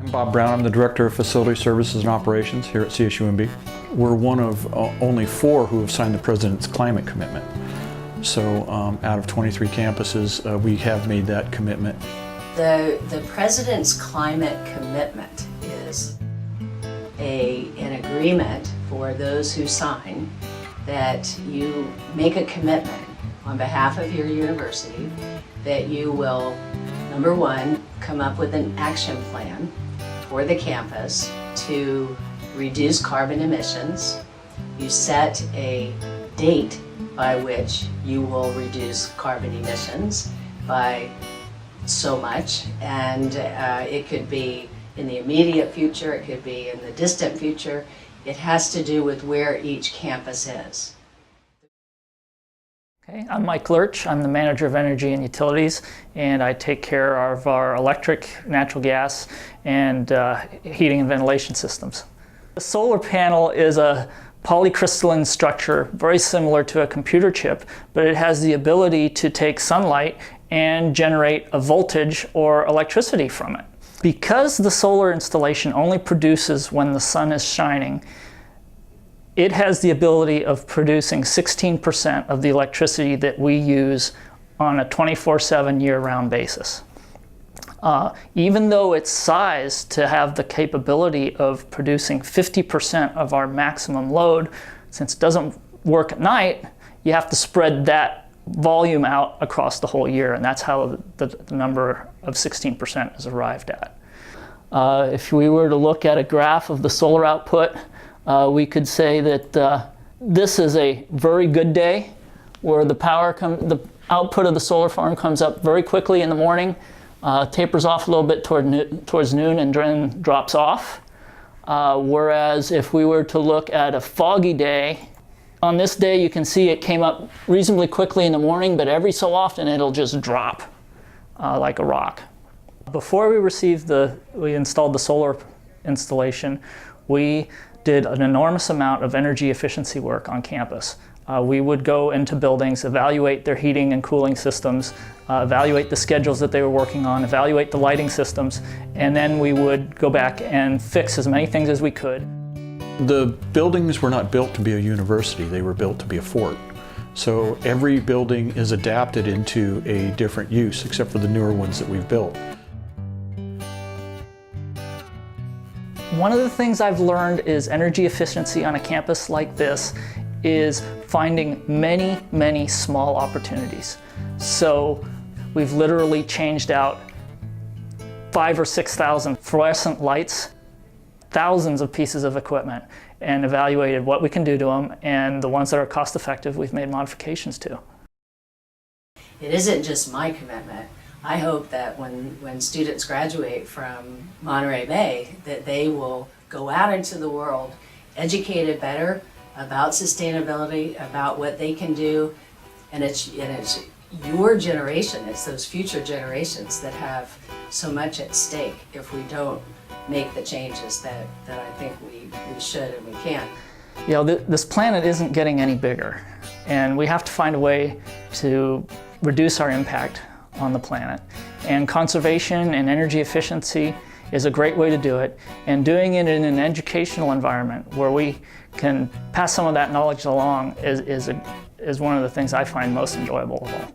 I'm Bob Brown. I'm the Director of Facility Services and Operations here at CSUMB. We're one of only 4 who have signed the President's Climate Commitment. So out of 23 campuses, we have made that commitment. The President's Climate Commitment is an agreement for those who sign that you make a commitment on behalf of your university that you will, number 1, come up with an action plan for the campus to reduce carbon emissions. You set a date by which you will reduce carbon emissions by so much, and it could be in the immediate future, it could be in the distant future. It has to do with where each campus is. Okay, I'm Mike Lurch. I'm the Manager of Energy and Utilities, and I take care of our electric, natural gas, and heating and ventilation systems. The solar panel is a polycrystalline structure, very similar to a computer chip, but it has the ability to take sunlight and generate a voltage or electricity from it. Because the solar installation only produces when the sun is shining, it has the ability of producing 16% of the electricity that we use on a 24/7 year-round basis. Even though it's sized to have the capability of producing 50% of our maximum load, since it doesn't work at night, you have to spread that volume out across the whole year, and that's how the number of 16% is arrived at. If we were to look at a graph of the solar output, we could say that this is a very good day where the output of the solar farm comes up very quickly in the morning, tapers off a little bit towards noon, and then drops off. Whereas if we were to look at a foggy day, on this day you can see it came up reasonably quickly in the morning, but every so often it'll just drop like a rock. Before we installed the solar installation, we did an enormous amount of energy efficiency work on campus. We would go into buildings, evaluate their heating and cooling systems, evaluate the schedules that they were working on, evaluate the lighting systems, and then we would go back and fix as many things as we could. The buildings were not built to be a university, they were built to be a fort. So every building is adapted into a different use, except for the newer ones that we've built. One of the things I've learned is energy efficiency on a campus like this is finding many, many small opportunities. So we've literally changed out 5,000 or 6,000 fluorescent lights, thousands of pieces of equipment, and evaluated what we can do to them, and the ones that are cost effective we've made modifications to. It isn't just my commitment. I hope that when students graduate from Monterey Bay, that they will go out into the world educated better about sustainability, about what they can do, and it's your generation, it's those future generations that have so much at stake if we don't make the changes that I think we should and we can. You know, this planet isn't getting any bigger, and we have to find a way to reduce our impact on the planet. And conservation and energy efficiency is a great way to do it, and doing it in an educational environment where we can pass some of that knowledge along is one of the things I find most enjoyable of all.